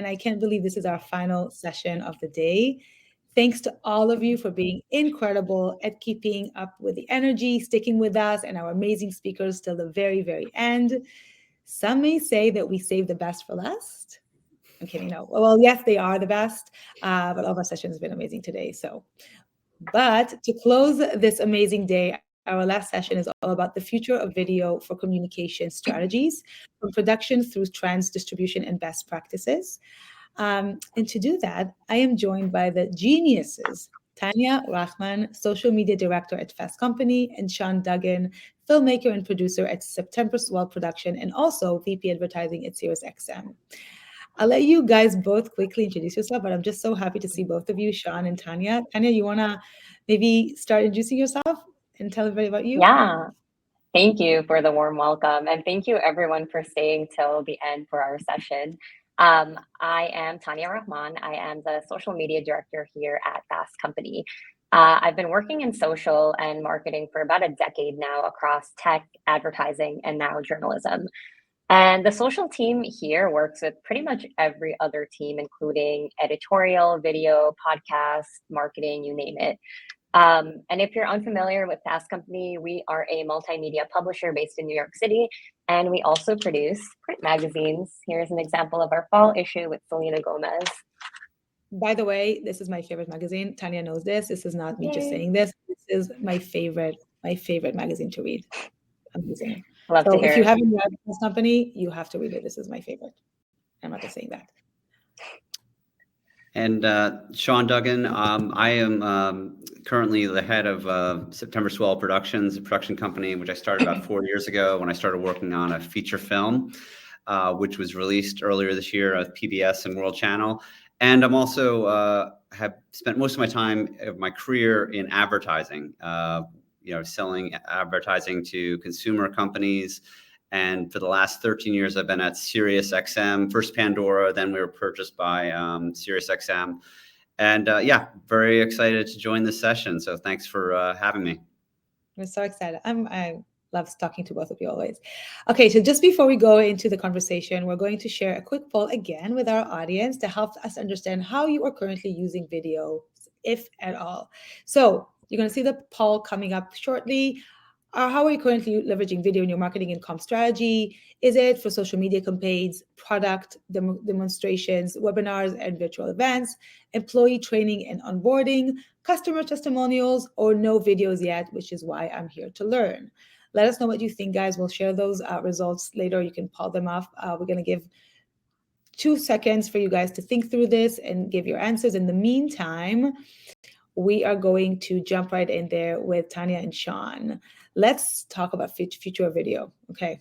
I can't believe this is our final session of the day. Thanks to all of you for being incredible at keeping up with the energy, sticking with us, and our amazing speakers till the very, very end. Some may say that we saved the best for last. I'm kidding, no. Well, yes, they are the best, but all of our sessions have been amazing today. But to close this amazing day, our last session is all about the future of video for communication strategies, from production through trends, distribution, and best practices. And to do that, I am joined by the geniuses, Tania Rahman, social media director at Fast Company, and Sean Duggan, filmmaker and producer at September Swell Production, and also VP advertising at SiriusXM. I'll let you guys both quickly introduce yourself, but I'm just so happy to see both of you, Sean and Tania. Tania, you want to maybe start introducing yourself and tell everybody about you? Yeah, thank you for the warm welcome. And thank you everyone for staying till the end for our session. I am Tania Rahman. I am the social media director here at Fast Company. I've been working in social and marketing for about a decade now across tech, advertising, and now journalism. And the social team here works with pretty much every other team, including editorial, video, podcast, marketing, you name it. And if you're unfamiliar with Fast Company, we are a multimedia publisher based in New York City, and we also produce print magazines. Here's an example of our fall issue with Selena Gomez. By the way, this is my favorite magazine. Tania knows this. This is not me just saying this. This is my favorite magazine to read. Amazing. Love to hear if you haven't read Fast Company, you have to read it. This is my favorite. I'm not just saying that. And Sean Duggan, I am currently the head of September Swell Productions, a production company which I started about 4 years ago when I started working on a feature film, which was released earlier this year at PBS and World Channel. And I'm also have spent most of my time of my career in advertising, selling advertising to consumer companies. And for the last 13 years, I've been at SiriusXM, first Pandora, then we were purchased by SiriusXM. And very excited to join this session. So thanks for having me. I'm so excited. I love talking to both of you always. Okay, so just before we go into the conversation, we're going to share a quick poll again with our audience to help us understand how you are currently using video, if at all. So you're going to see the poll coming up shortly. How are you currently leveraging video in your marketing and comm strategy? Is it for social media campaigns, product demonstrations, webinars and virtual events, employee training and onboarding, customer testimonials, or no videos yet, which is why I'm here to learn? Let us know what you think, guys. We'll share those results later. You can poll them off. We're going to give 2 seconds for you guys to think through this and give your answers. In the meantime, we are going to jump right in there with Tania and Sean. Let's talk about future of video. Okay,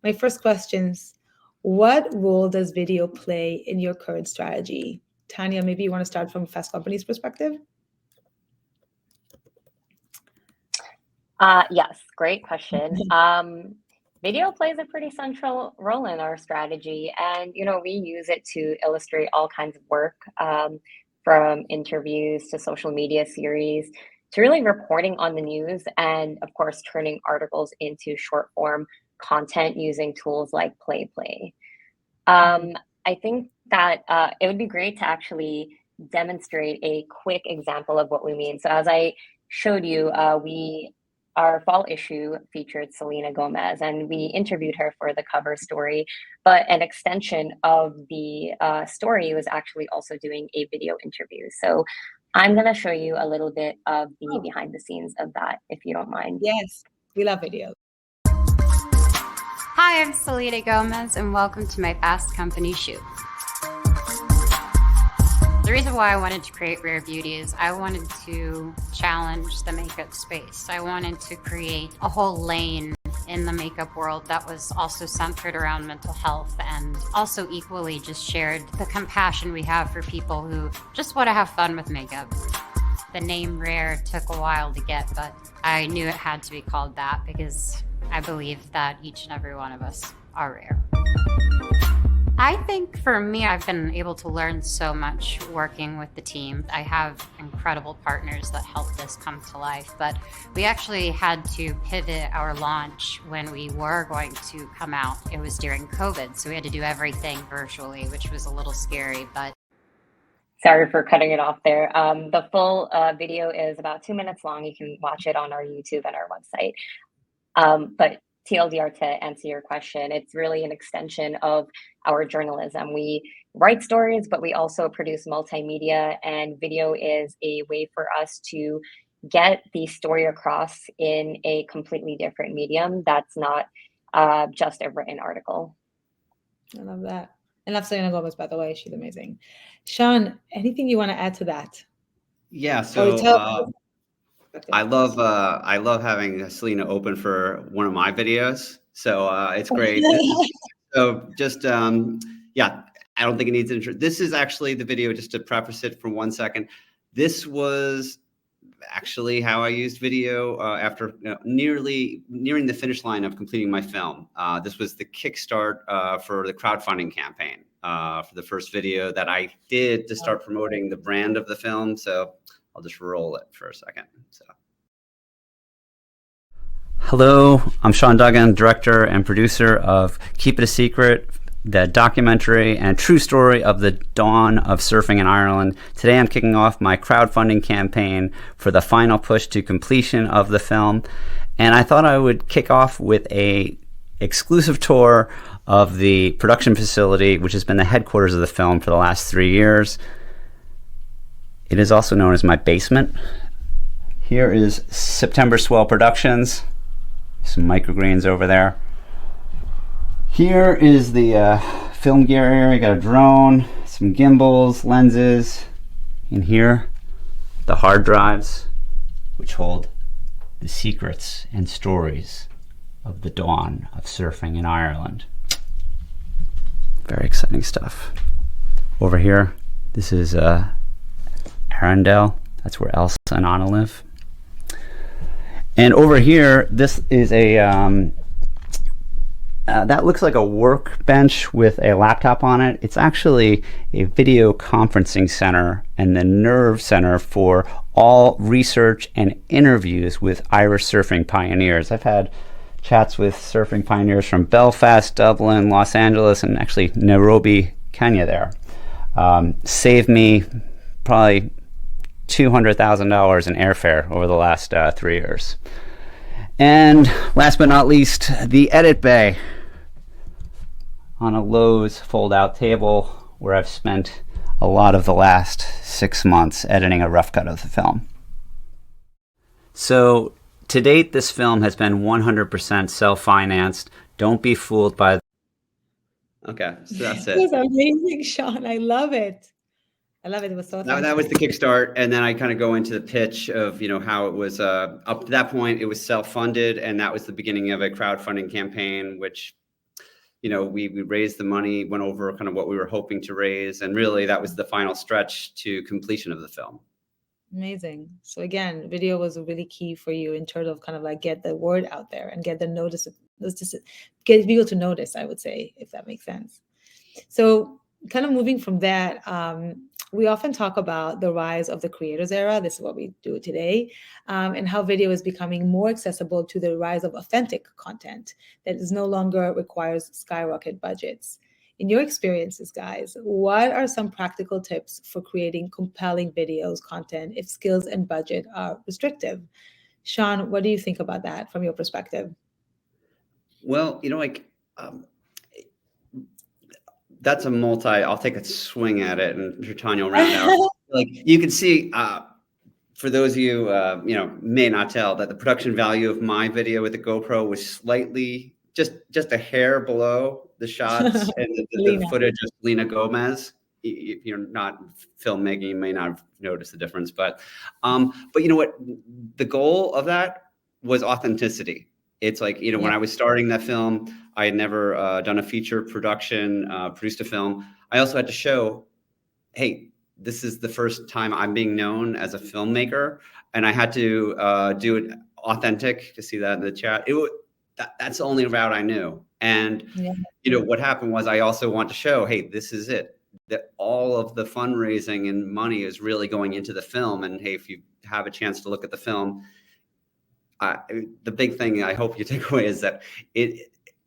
my first questions: what role does video play in your current strategy? Tania, maybe you want to start from Fast Company's perspective? Yes, great question. Video plays a pretty central role in our strategy, and we use it to illustrate all kinds of work, from interviews to social media series to really reporting on the news, and of course turning articles into short form content using tools like Play. I think that it would be great to actually demonstrate a quick example of what we mean. So as I showed you, our fall issue featured Selena Gomez, and we interviewed her for the cover story. But an extension of the story was actually also doing a video interview. So I'm going to show you a little bit of the behind the scenes of that, if you don't mind. Yes, we love video. Hi, I'm Selena Gomez, and welcome to my Fast Company shoot. The reason why I wanted to create Rare Beauty is I wanted to challenge the makeup space. I wanted to create a whole lane in the makeup world that was also centered around mental health, and also equally just shared the compassion we have for people who just want to have fun with makeup. The name Rare took a while to get, but I knew it had to be called that because I believe that each and every one of us are rare. I think for me, I've been able to learn so much working with the team. I have incredible partners that help this come to life, but we actually had to pivot our launch when we were going to come out. It was during COVID, so we had to do everything virtually, which was a little scary, but Sorry for cutting it off there. The full video is about 2 minutes long. You can watch it on our YouTube and our website. But TLDR, to answer your question, it's really an extension of our journalism. We write stories, but we also produce multimedia, and video is a way for us to get the story across in a completely different medium that's not just a written article. I love that. I love Selena Gomez, by the way. She's amazing. Sean, anything you want to add to that? Yeah, Or so tell- I love having Selena open for one of my videos. So it's great. So just yeah, I don't think it needs intro. This is actually the video, just to preface it for 1 second. This was actually how I used video after nearing the finish line of completing my film. This was the kickstart for the crowdfunding campaign for the first video that I did to start promoting the brand of the film. So I'll just roll it for a second. So. Hello, I'm Sean Duggan, director and producer of Keep It a Secret, the documentary and true story of the dawn of surfing in Ireland. Today I'm kicking off my crowdfunding campaign for the final push to completion of the film. And I thought I would kick off with a exclusive tour of the production facility, which has been the headquarters of the film for the last 3 years. It is also known as my basement. Here is September Swell Productions. Some microgreens over there. Here is the film gear area. You got a drone, some gimbals, lenses. In here, the hard drives, which hold the secrets and stories of the dawn of surfing in Ireland. Very exciting stuff. Over here, this is Arundel. That's where Elsa and Anna live. And over here, this is a that looks like a workbench with a laptop on it. It's actually a video conferencing center and the nerve center for all research and interviews with Irish surfing pioneers. I've had chats with surfing pioneers from Belfast, Dublin, Los Angeles, and actually Nairobi, Kenya there. Saved me probably $200,000 in airfare over the last 3 years. And last but not least, the edit bay on a Lowe's fold-out table where I've spent a lot of the last 6 months editing a rough cut of the film. So to date, this film has been 100% self-financed. Don't be fooled by... Okay, so that's it. That's amazing, Sean. I love it. I love it. It was so That was the kickstart, and then I kind of go into the pitch of how it was up to that point. It was self-funded, and that was the beginning of a crowdfunding campaign, which we raised the money, went over kind of what we were hoping to raise, and really that was the final stretch to completion of the film. Amazing. So again, video was really key for you in terms of kind of like get the word out there and get the get people to notice, I would say, if that makes sense. So kind of moving from that, we often talk about the rise of the creators era. This is what we do today, and how video is becoming more accessible to the rise of authentic content that is no longer requires skyrocket budgets. In your experiences, guys, what are some practical tips for creating compelling videos content if skills and budget are restrictive? Sean, what do you think about that from your perspective? Well, that's a I'll take a swing at it, and Tania will round out. Like you can see, for those of you, may not tell that the production value of my video with the GoPro was slightly, just a hair below the shots and the footage of Selena Gomez. If you're not filmmaking, you may not have noticed the difference, but you know what? The goal of that was authenticity. It's like, when I was starting that film, I had never done a feature production, produced a film. I also had to show, hey, this is the first time I'm being known as a filmmaker. And I had to do it authentic. You see that in the chat. That's the only route I knew. And, Yeah. what happened was I also want to show, hey, this is it, that all of the fundraising and money is really going into the film. And hey, if you have a chance to look at the film, the big thing I hope you take away is that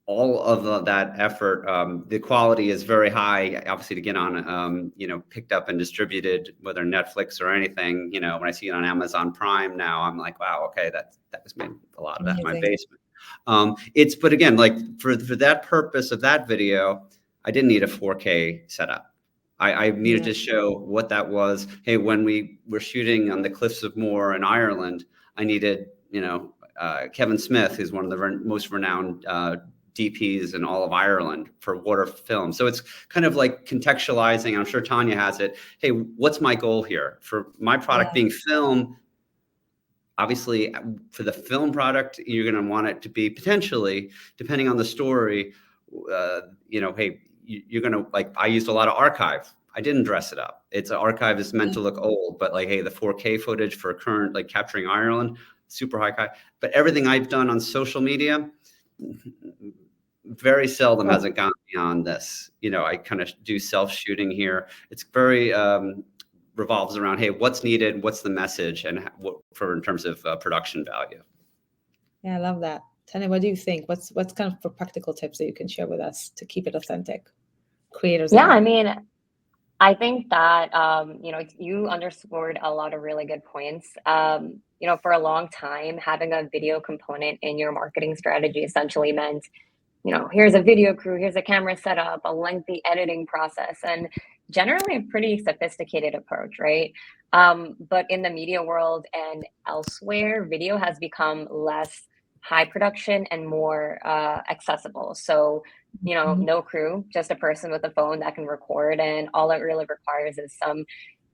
all of that effort, the quality is very high, obviously, to get on, picked up and distributed, whether Netflix or anything. When I see it on Amazon Prime now, I'm like, wow, okay, that was made a lot of that in my basement. But again, like for that purpose of that video, I didn't need a 4K setup. I needed to show what that was. Hey, when we were shooting on the Cliffs of Moher in Ireland, I needed, Kevin Smith, who's one of the most renowned DPs in all of Ireland for water film. So it's kind of like contextualizing. I'm sure Tanya has it. Hey, what's my goal here for my product being film? Obviously, for the film product, you're going to want it to be potentially, depending on the story, hey, you're going to, like, I used a lot of archive. I didn't dress it up. It's an archive is meant to look old, but like, hey, the 4K footage for current, like capturing Ireland, super high. But everything I've done on social media, very seldom has it gone beyond this. I kind of do self-shooting here. It's very revolves around, hey, what's needed, what's the message, and what for in terms of production value. Yeah, I love that. Tania, what do you think? What's kind of for practical tips that you can share with us to keep it authentic? Creators. Yeah, I mean, I think that, you underscored a lot of really good points. For a long time, having a video component in your marketing strategy essentially meant, here's a video crew, here's a camera setup, a lengthy editing process, and generally a pretty sophisticated approach, right? But in the media world and elsewhere, video has become less high production and more accessible. So, no crew, just a person with a phone that can record, and all it really requires is some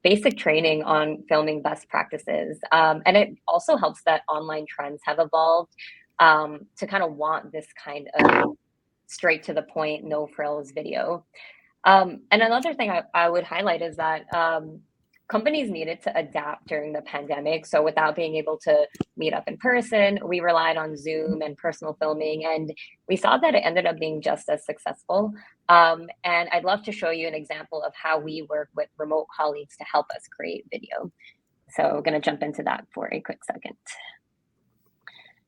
basic training on filming best practices. And it also helps that online trends have evolved to kind of want this kind of straight to the point, no frills video. And another thing I would highlight is that companies needed to adapt during the pandemic. So without being able to meet up in person, we relied on Zoom and personal filming, and we saw that it ended up being just as successful. And I'd love to show you an example of how we work with remote colleagues to help us create video. So I'm going to jump into that for a quick second.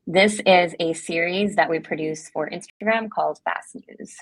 This is a series that we produce for Instagram called Fast News.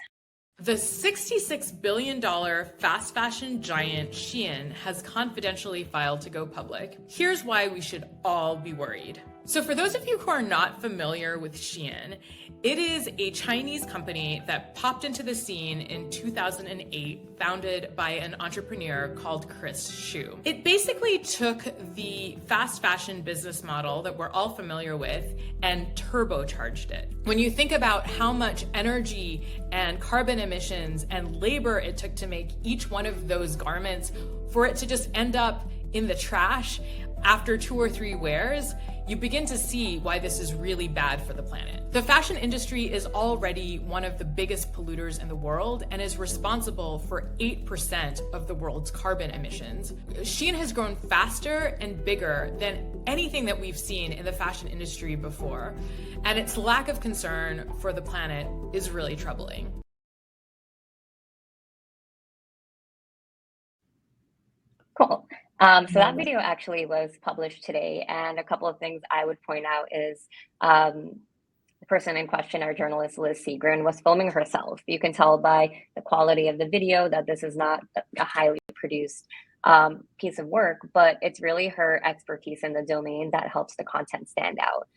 The $66 billion fast fashion giant Shein has confidentially filed to go public. Here's why we should all be worried. So for those of you who are not familiar with Shein, it is a Chinese company that popped into the scene in 2008, founded by an entrepreneur called Chris Xu. It basically took the fast fashion business model that we're all familiar with and turbocharged it. When you think about how much energy and carbon emissions and labor it took to make each one of those garments, for it to just end up in the trash after 2 or 3 wears, you begin to see why this is really bad for the planet. The fashion industry is already one of the biggest polluters in the world and is responsible for 8% of the world's carbon emissions. Shein has grown faster and bigger than anything that we've seen in the fashion industry before, and its lack of concern for the planet is really troubling. Cool. So that video actually was published today, and a couple of things I would point out is the person in question, our journalist Liz Seagren, was filming herself. You can tell by the quality of the video that this is not a highly produced piece of work, but it's really her expertise in the domain that helps the content stand out.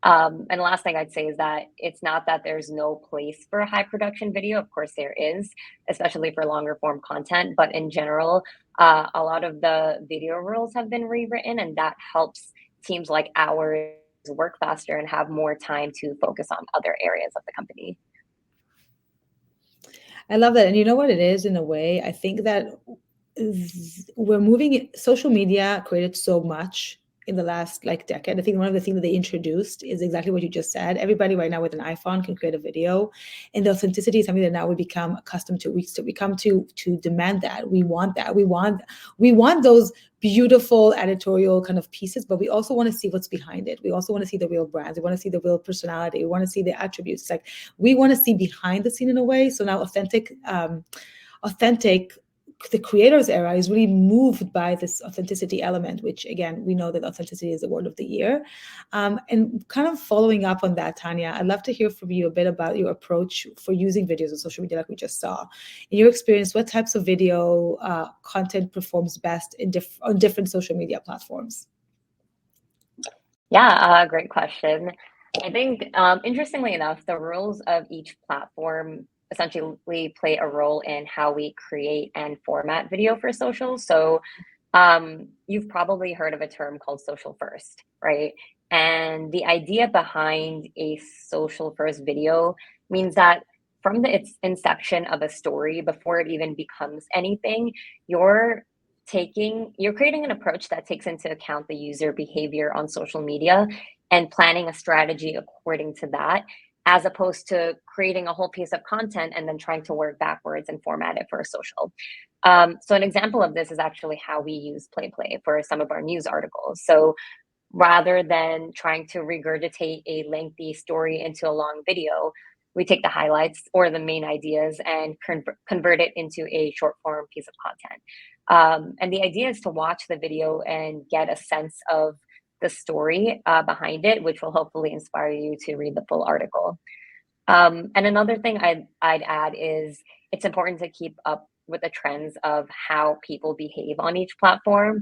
And the last thing I'd say is that it's not that there's no place for a high production video. Of course there is, especially for longer form content. But in general, a lot of the video rules have been rewritten, and that helps teams like ours work faster and have more time to focus on other areas of the company. I love that. And you know what it is in a way? I think that we're moving, social media created so much in the last like decade. I think one of the things that they introduced is exactly what you just said. Everybody right now with an iPhone can create a video, and the authenticity is something that now we become accustomed to. We come to demand that. We want that. We want those beautiful editorial kind of pieces, but we also want to see what's behind it. We also want to see the real brands. We want to see the real personality. We want to see the attributes. It's like we want to see behind the scene in a way. So now authentic, the creators era is really moved by this authenticity element, which again, we know that authenticity is the word of the year. And kind of following up on that, Tania, I'd love to hear from you a bit about your approach for using videos on social media like we just saw. In your experience, what types of video content performs best on different social media platforms? Yeah, great question. I think, interestingly enough, the rules of each platform essentially play a role in how we create and format video for social. So you've probably heard of a term called social first, right? And the idea behind a social first video means that from its inception of a story, before it even becomes anything, you're creating an approach that takes into account the user behavior on social media and planning a strategy according to that, as opposed to creating a whole piece of content and then trying to work backwards and format it for social. So an example of this is actually how we use Play for some of our news articles. So rather than trying to regurgitate a lengthy story into a long video, we take the highlights or the main ideas and convert it into a short form piece of content. And the idea is to watch the video and get a sense of the story behind it, which will hopefully inspire you to read the full article. And another thing I'd add is it's important to keep up with the trends of how people behave on each platform,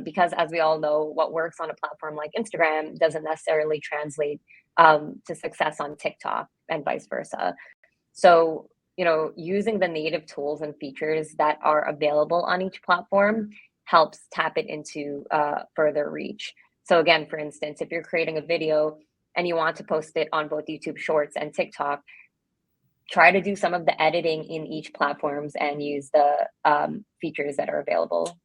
because as we all know, what works on a platform like Instagram doesn't necessarily translate to success on TikTok and vice versa. So, using the native tools and features that are available on each platform helps tap it into further reach. So again, for instance, if you're creating a video and you want to post it on both YouTube Shorts and TikTok, try to do some of the editing in each platforms and use the features that are available.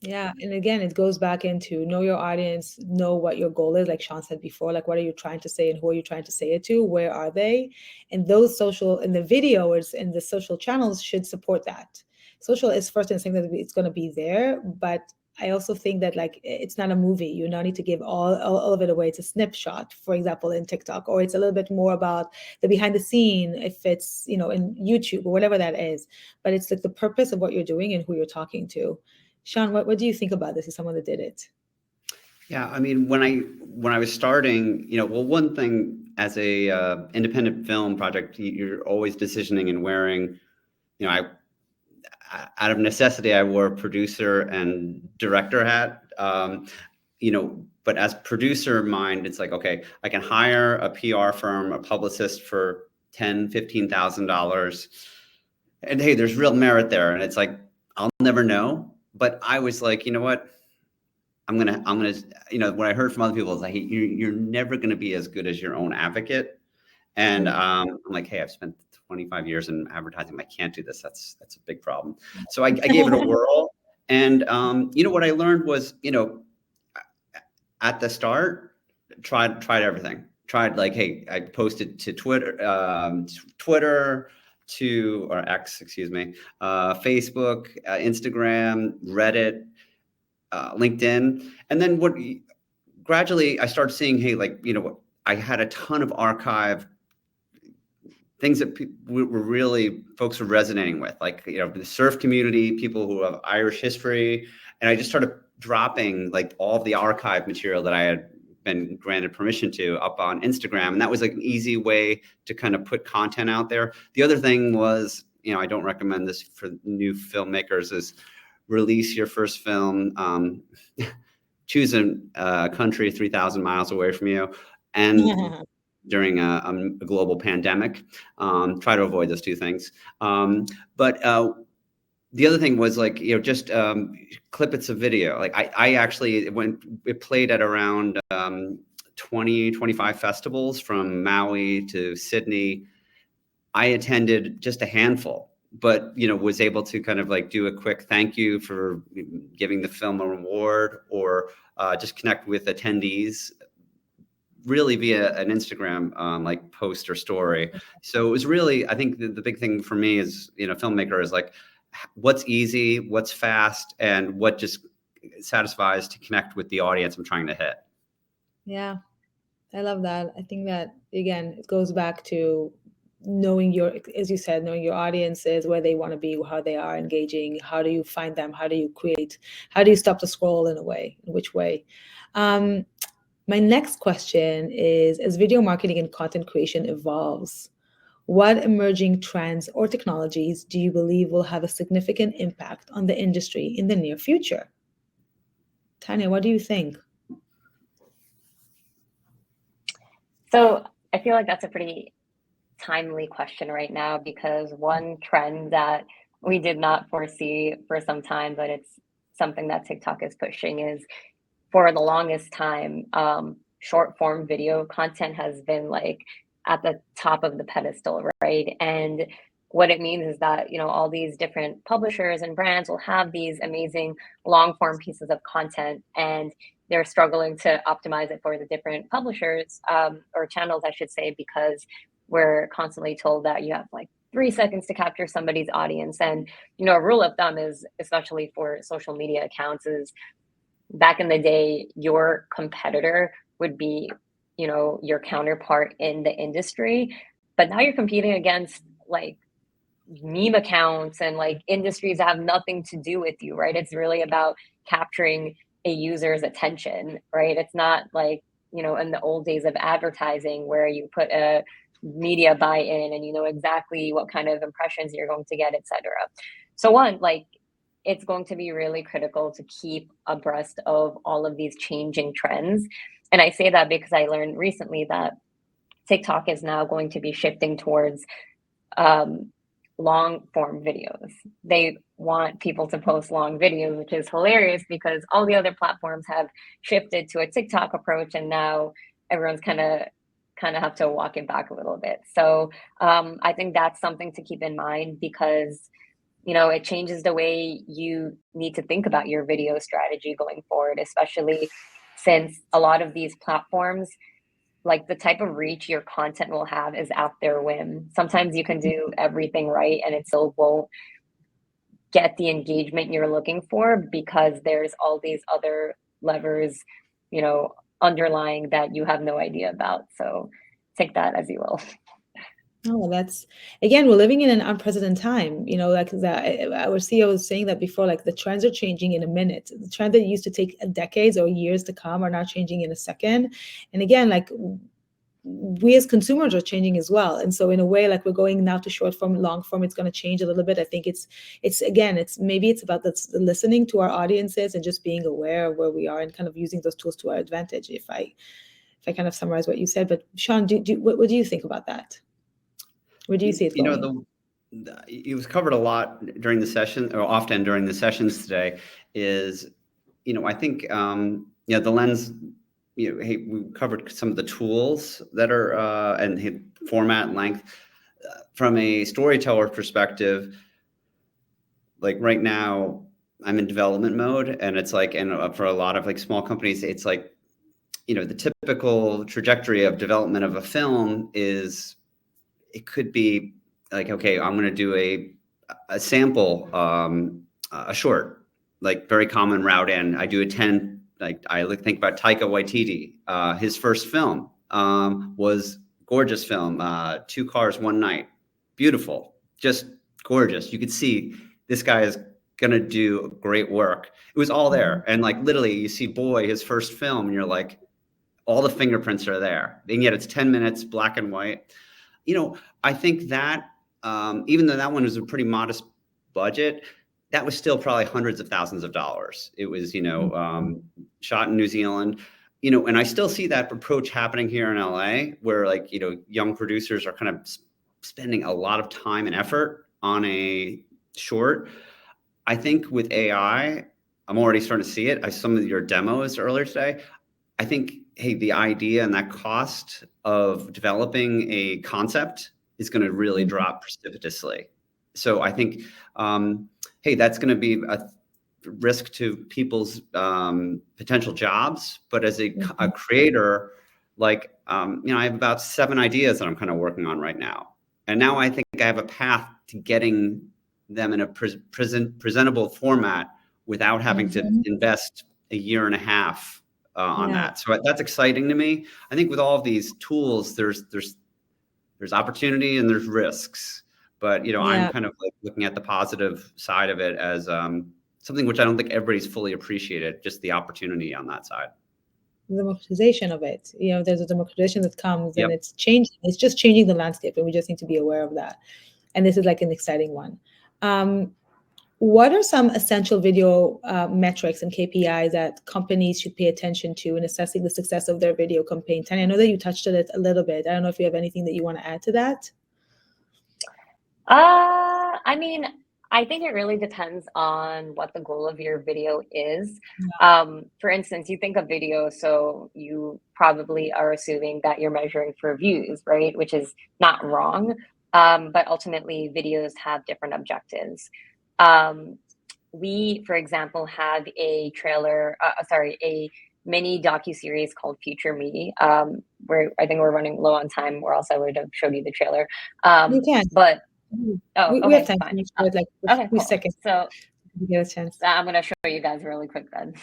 Yeah. And again, it goes back into know your audience, know what your goal is. Like Sean said before, like what are you trying to say and who are you trying to say it to? Where are they? And those social and the videos and the social channels should support that. Social is first and second, it's going to be there, but I also think that like it's not a movie. You now need to give all of it away. It's a snapshot, for example, in TikTok, or it's a little bit more about the behind the scene if it's, in YouTube or whatever that is. But it's like the purpose of what you're doing and who you're talking to. Sean, what do you think about this as someone that did it? Yeah, I mean, when I was starting, one thing as a independent film project, you're always decisioning and wearing, out of necessity, I wore producer and director hat. But as producer mind, it's like, okay, I can hire a PR firm, a publicist for $10,000, $15,000, and hey, there's real merit there. And it's like, I'll never know. But I was like, you know what? I'm gonna, what I heard from other people is like, you're never gonna be as good as your own advocate. And I'm like, hey, I've spent 25 years in advertising. I can't do this. That's a big problem. So I gave it a whirl. And what I learned was, at the start, tried everything. Tried like, hey, I posted to Twitter, or X, excuse me, Facebook, Instagram, Reddit, LinkedIn. And then gradually I started seeing, hey, I had a ton of archive things that folks were resonating with, like, the surf community, people who have Irish history. And I just started dropping like all of the archive material that I had been granted permission to up on Instagram. And that was like an easy way to kind of put content out there. The other thing was, I don't recommend this for new filmmakers, is release your first film, choose a country 3,000 miles away from you, and during a global pandemic. Try to avoid those two things. But the other thing was like, just clippets of video. Like I actually, when it played at around 20, 25 festivals from Maui to Sydney, I attended just a handful but, you know, was able to kind of like do a quick thank you for giving the film a reward, or just connect with attendees really via an Instagram like post or story. So it was really, I think the big thing for me as, you know, filmmaker is like, what's easy, what's fast, and what just satisfies to connect with the audience I'm trying to hit. Yeah, I love that. I think that, again, it goes back to knowing your, as you said, knowing your audiences, where they want to be, how they are engaging, how do you find them, how do you create, how do you stop the scroll in a way, in which way? My next question is, as video marketing and content creation evolves, what emerging trends or technologies do you believe will have a significant impact on the industry in the near future? Tania, what do you think? So I feel like that's a pretty timely question right now, because one trend that we did not foresee for some time, but it's something that TikTok is pushing, is for the longest time, short form video content has been like at the top of the pedestal, right? And what it means is that, you know, all these different publishers and brands will have these amazing long form pieces of content, and they're struggling to optimize it for the different publishers, or channels, I should say, because we're constantly told that you have like 3 seconds to capture somebody's audience. And, you know, a rule of thumb is, especially for social media accounts, is back in the day, your competitor would be, you know, your counterpart in the industry. But now you're competing against like meme accounts and like industries that have nothing to do with you, right? It's really about capturing a user's attention, right? It's not like, you know, in the old days of advertising where you put a media buy in and you know exactly what kind of impressions you're going to get, etc. So one, like, it's going to be really critical to keep abreast of all of these changing trends. And I say that because I learned recently that TikTok is now going to be shifting towards long form videos. They want people to post long videos, which is hilarious because all the other platforms have shifted to a TikTok approach, and now everyone's kind of have to walk it back a little bit. So I think that's something to keep in mind, because you know, it changes the way you need to think about your video strategy going forward, especially since a lot of these platforms, like the type of reach your content will have is at their whim. Sometimes you can do everything right and it still won't get the engagement you're looking for, because there's all these other levers, you know, underlying that you have no idea about. So take that as you will. Oh, that's, again, we're living in an unprecedented time. You know, like that, our CEO was saying that before, like the trends are changing in a minute. The trend that used to take decades or years to come are now changing in a second. And again, like we as consumers are changing as well. And so in a way, like we're going now to short form, long form, it's going to change a little bit. I think it's again, maybe it's about the listening to our audiences and just being aware of where we are and kind of using those tools to our advantage. If I kind of summarize what you said, but Sean, what do you think about that? Where do you see it going? You know, it was covered a lot during the session, or often during the sessions today, is, you know, I think, you know, the lens, you know, hey, we covered some of the tools that are, and format and length. From a storyteller perspective, like right now, I'm in development mode, and it's like, and for a lot of like small companies, it's like, you know, the typical trajectory of development of a film is, it could be like, okay, I'm going to do a sample, a short, like very common route in. I do a 10, like I think about Taika Waititi. His first film was gorgeous film, 2 Cars, One Night. Beautiful, just gorgeous. You could see this guy is going to do great work. It was all there. And like literally you see Boy, his first film, and you're like, all the fingerprints are there. And yet it's 10 minutes, black and white. You know, I think that even though that one was a pretty modest budget, that was still probably hundreds of thousands of dollars. It was, you know, shot in New Zealand, you know, and I still see that approach happening here in LA, where like, you know, young producers are kind of spending a lot of time and effort on a short. I think with AI, I'm already starting to see it. I saw some of your demos earlier today. I think, hey, the idea and that cost of developing a concept is going to really drop precipitously. So I think, hey, that's going to be a risk to people's potential jobs. But as a creator, like, I have about 7 ideas that I'm kind of working on right now. And now I think I have a path to getting them in a presentable format without having to invest a year and a half on that. So that's exciting to me. I think with all of these tools, there's opportunity and there's risks. But, I'm kind of like looking at the positive side of it as something which I don't think everybody's fully appreciated, just the opportunity on that side. The democratization of it. There's a democratization that comes and it's changing. It's just changing the landscape, and we just need to be aware of that. And this is like an exciting one. What are some essential video metrics and KPIs that companies should pay attention to in assessing the success of their video campaign? Tania, I know that you touched on it a little bit. I don't know if you have anything that you want to add to that. I mean, I think it really depends on what the goal of your video is. For instance, you think of video, so you probably are assuming that you're measuring for views, right? Which is not wrong. But ultimately, videos have different objectives. We, for example, have a mini docuseries called Future Me, where I think we're running low on time, or else I would have showed you the trailer. You can. But we have time. Fine. Like Okay, cool. Seconds. So you get a chance. I'm going to show you guys really quick then.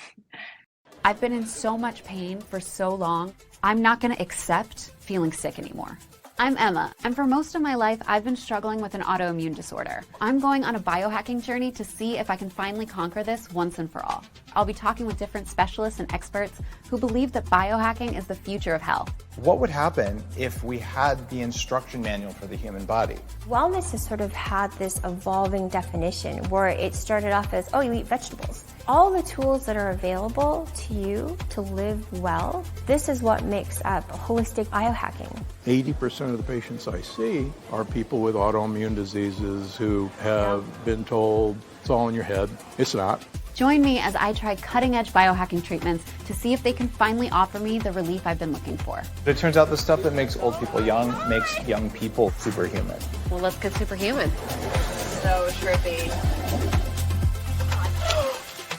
I've been in so much pain for so long. I'm not going to accept feeling sick anymore. I'm Emma, and for most of my life, I've been struggling with an autoimmune disorder. I'm going on a biohacking journey to see if I can finally conquer this once and for all. I'll be talking with different specialists and experts who believe that biohacking is the future of health. What would happen if we had the instruction manual for the human body? Wellness has sort of had this evolving definition where it started off as, oh, you eat vegetables. All the tools that are available to you to live well, this is what makes up holistic biohacking. 80% of the patients I see are people with autoimmune diseases who have been told it's all in your head. It's not. Join me as I try cutting-edge biohacking treatments to see if they can finally offer me the relief I've been looking for. It turns out the stuff that makes old people young makes young people superhuman. Well, let's get superhuman. So trippy.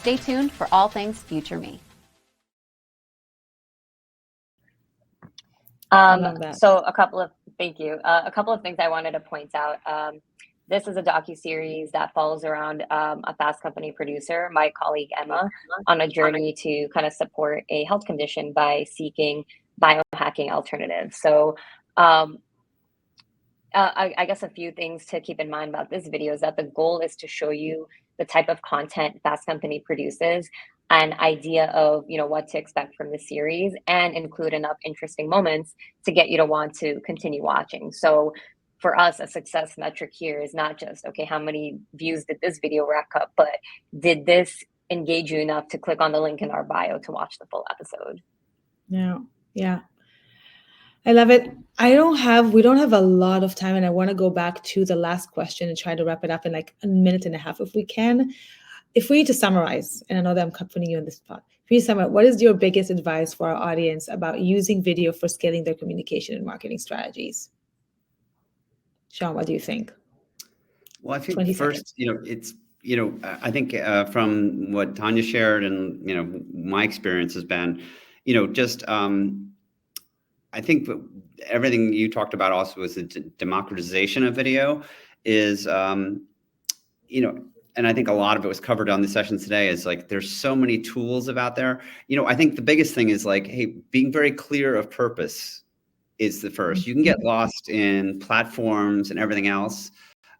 Stay tuned for all things Future Me. So a couple of things I wanted to point out. This is a docuseries that follows around a Fast Company producer, my colleague Emma, on a journey to kind of support a health condition by seeking biohacking alternatives. So I guess a few things to keep in mind about this video is that the goal is to show you the type of content Fast Company produces, an idea of what to expect from the series, and include enough interesting moments to get you to want to continue watching. So for us, a success metric here is not just, okay, how many views did this video rack up, but did this engage you enough to click on the link in our bio to watch the full episode? Yeah. I love it. We don't have a lot of time, and I want to go back to the last question and try to wrap it up in like a minute and a half if we can. If we need to summarize, and I know that I'm putting you on the spot, if you summarize, what is your biggest advice for our audience about using video for scaling their communication and marketing strategies? Sean, what do you think? Well, I think first, I think from what Tania shared and, my experience has been, I think everything you talked about also was the democratization of video is, and I think a lot of it was covered on the session today, is like, there's so many tools out there. I think the biggest thing is like, hey, being very clear of purpose is the first. You can get lost in platforms and everything else.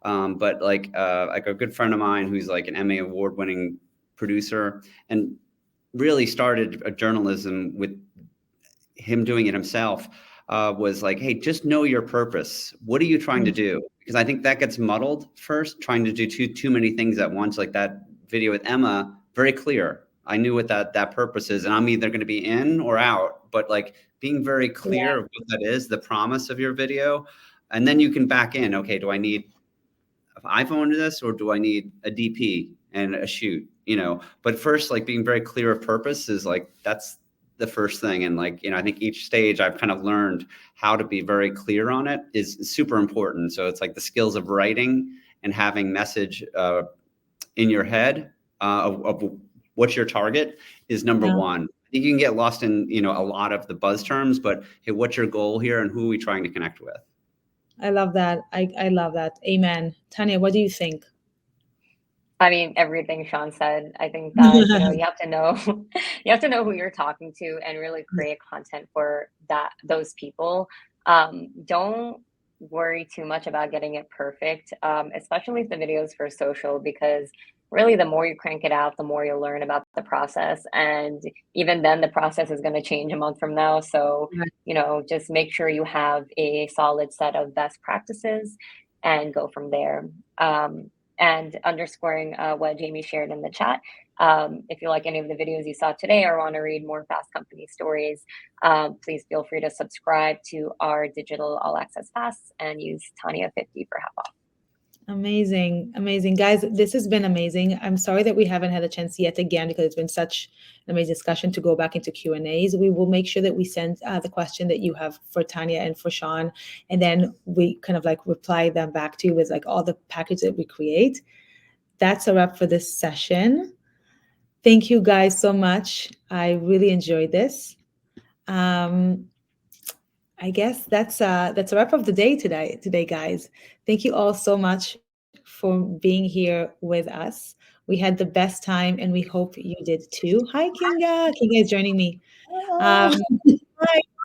But like a good friend of mine who's like an Emmy award-winning producer and really started a journalism with him doing it himself, was like, hey, just know your purpose. What are you trying to do? Because I think that gets muddled first, trying to do too many things at once. Like that video with Emma, very clear. I knew what that purpose is, and I'm either going to be in or out, but like being very clear of what that is, the promise of your video. And then you can back in, okay, do I need an iPhone to this, or do I need a DP and a shoot, but first, like being very clear of purpose is like, that's the first thing. And like, I think each stage I've kind of learned how to be very clear on it is super important. So it's like the skills of writing and having message in your head of what's your target is number one. I think you can get lost in, you know, a lot of the buzz terms, but hey, what's your goal here and who are we trying to connect with? I love that. I love that. Amen. Tania, what do you think? I mean, everything Sean said. I think that, you know, you have to know you have to know who you're talking to and really create content for those people. Don't worry too much about getting it perfect, especially if the videos for social, because really the more you crank it out, the more you'll learn about the process. And even then the process is going to change a month from now. So, you know, just make sure you have a solid set of best practices and go from there. And underscoring what Jamie shared in the chat. If you like any of the videos you saw today or want to read more Fast Company stories, please feel free to subscribe to our digital all access Fast and use Tania50 for half off. Amazing. Amazing. Guys, this has been amazing. I'm sorry that we haven't had a chance yet again, because it's been such an amazing discussion to go back into Q&As. We will make sure that we send the question that you have for Tania and for Sean, and then we kind of like reply them back to you with like all the package that we create. That's a wrap for this session. Thank you guys so much. I really enjoyed this. I guess that's a wrap of the day today, guys. Thank you all so much for being here with us. We had the best time, and we hope you did too. Hi, Kinga. Kinga is joining me. Hi.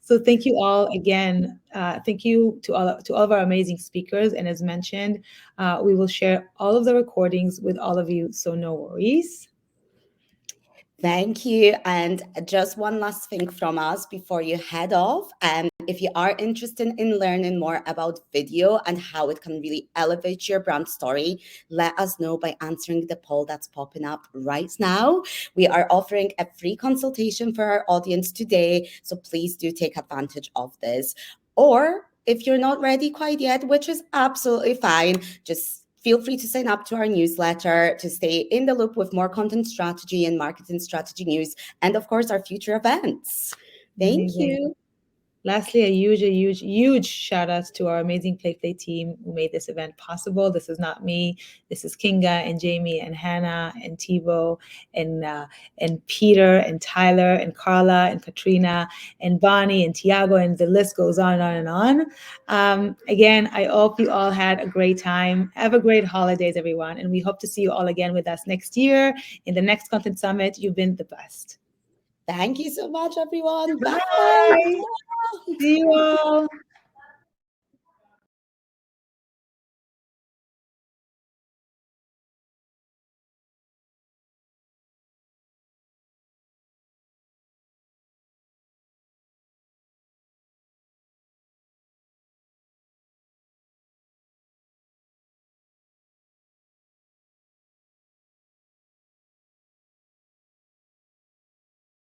So thank you all again. Thank you to all of our amazing speakers. And as mentioned, we will share all of the recordings with all of you, so no worries. Thank you. And just one last thing from us before you head off. If you are interested in learning more about video and how it can really elevate your brand story, let us know by answering the poll that's popping up right now. We are offering a free consultation for our audience today, so please do take advantage of this. Or if you're not ready quite yet, which is absolutely fine, just feel free to sign up to our newsletter to stay in the loop with more content strategy and marketing strategy news, and of course, our future events. Thank you. Lastly, a huge shout out to our amazing PlayPlay team who made this event possible. This is not me. This is Kinga and Jamie and Hannah and Thibaut and Peter and Tyler and Carla and Katrina and Bonnie and Tiago, and the list goes on and on. Again, I hope you all had a great time. Have a great holidays, everyone. And we hope to see you all again with us next year in the next Content Summit. You've been the best. Thank you so much, everyone. Bye. Bye. See you all.